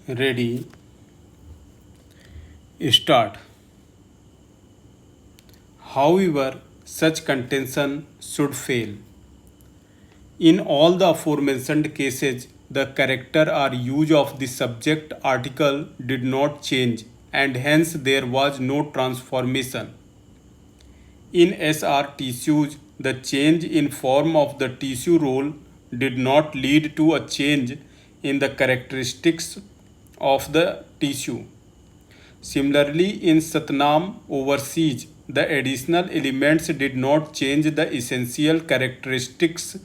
Ready, start. However, such contention should fail. In all the aforementioned cases, the character or use of the subject article did not change and hence there was no transformation. In SR tissues, the change in form of the tissue roll did not lead to a change in the characteristics of the tissue. Similarly, in Satnam overseas, the additional elements did not change the essential characteristics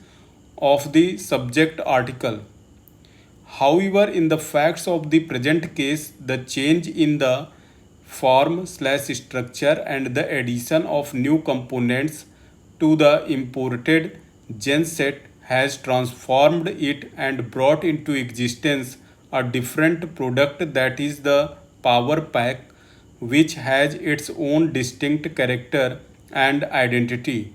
of the subject article. However, in the facts of the present case, the change in the form/structure and the addition of new components to the imported genset has transformed it and brought into existence a different product, that is the power pack, which has its own distinct character and identity.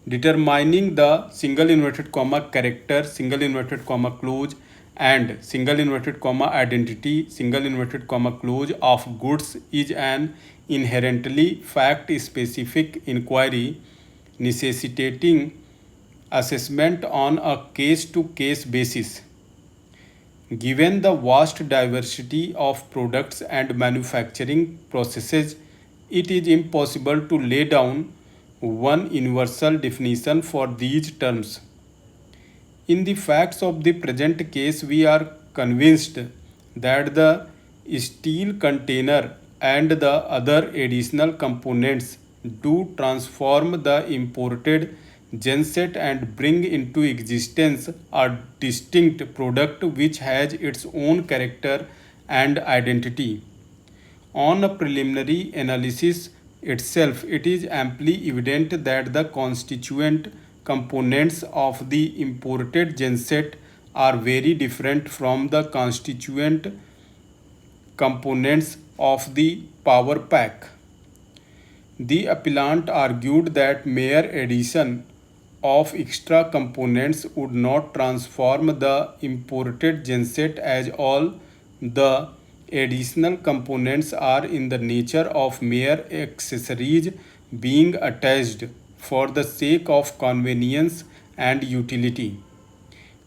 Determining the single inverted comma character, single inverted comma close, and single inverted comma identity, single inverted comma close of goods is an inherently fact specific inquiry necessitating assessment on a case to case basis. Given the vast diversity of products and manufacturing processes, it is impossible to lay down one universal definition for these terms. In the facts of the present case, we are convinced that the steel container and the other additional components do transform the imported genset and bring into existence a distinct product which has its own character and identity. On a preliminary analysis itself, it is amply evident that the constituent components of the imported genset are very different from the constituent components of the power pack. The appellant argued that mere addition of extra components would not transform the imported genset, as all the additional components are in the nature of mere accessories being attached for the sake of convenience and utility.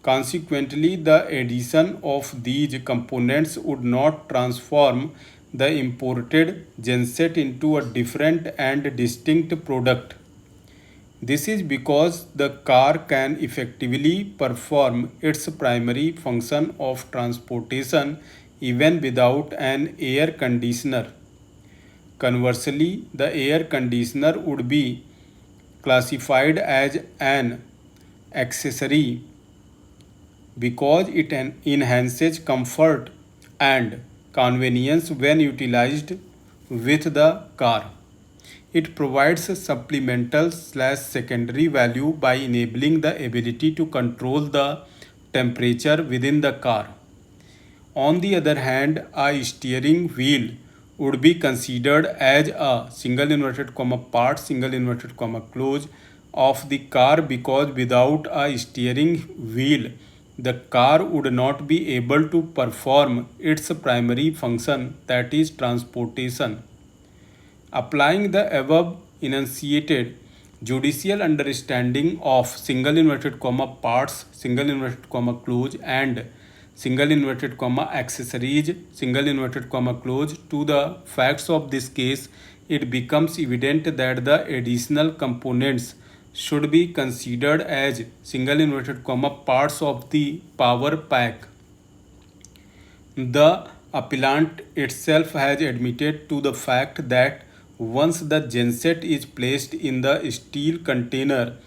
Consequently, the addition of these components would not transform the imported genset into a different and distinct product. This is because the car can effectively perform its primary function of transportation even without an air conditioner. Conversely, the air conditioner would be classified as an accessory because it enhances comfort and convenience when utilized with the car. It provides a supplemental/secondary value by enabling the ability to control the temperature within the car. On the other hand, a steering wheel would be considered as a single inverted comma part, single inverted comma close of the car because without a steering wheel, the car would not be able to perform its primary function, that is transportation. Applying the above enunciated judicial understanding of single inverted comma parts, single inverted comma close, and single inverted comma accessories, single inverted comma close to the facts of this case, it becomes evident that the additional components should be considered as single inverted comma parts of the power pack. The appellant itself has admitted to the fact that once the genset is placed in the steel container,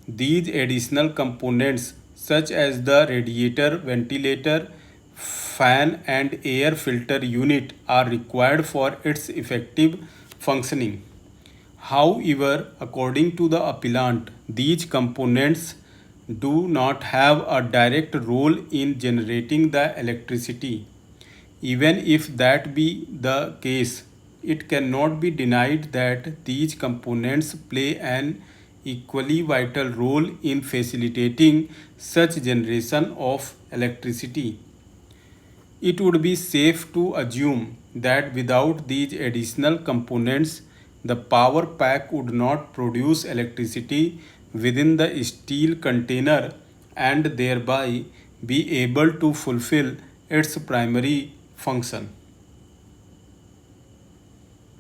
these additional components such as the radiator, ventilator, fan and air filter unit are required for its effective functioning. However, according to the appellant, these components do not have a direct role in generating the electricity. Even if that be the case, it cannot be denied that these components play an equally vital role in facilitating such generation of electricity. It would be safe to assume that without these additional components, the power pack would not produce electricity within the steel container and thereby be able to fulfill its primary function.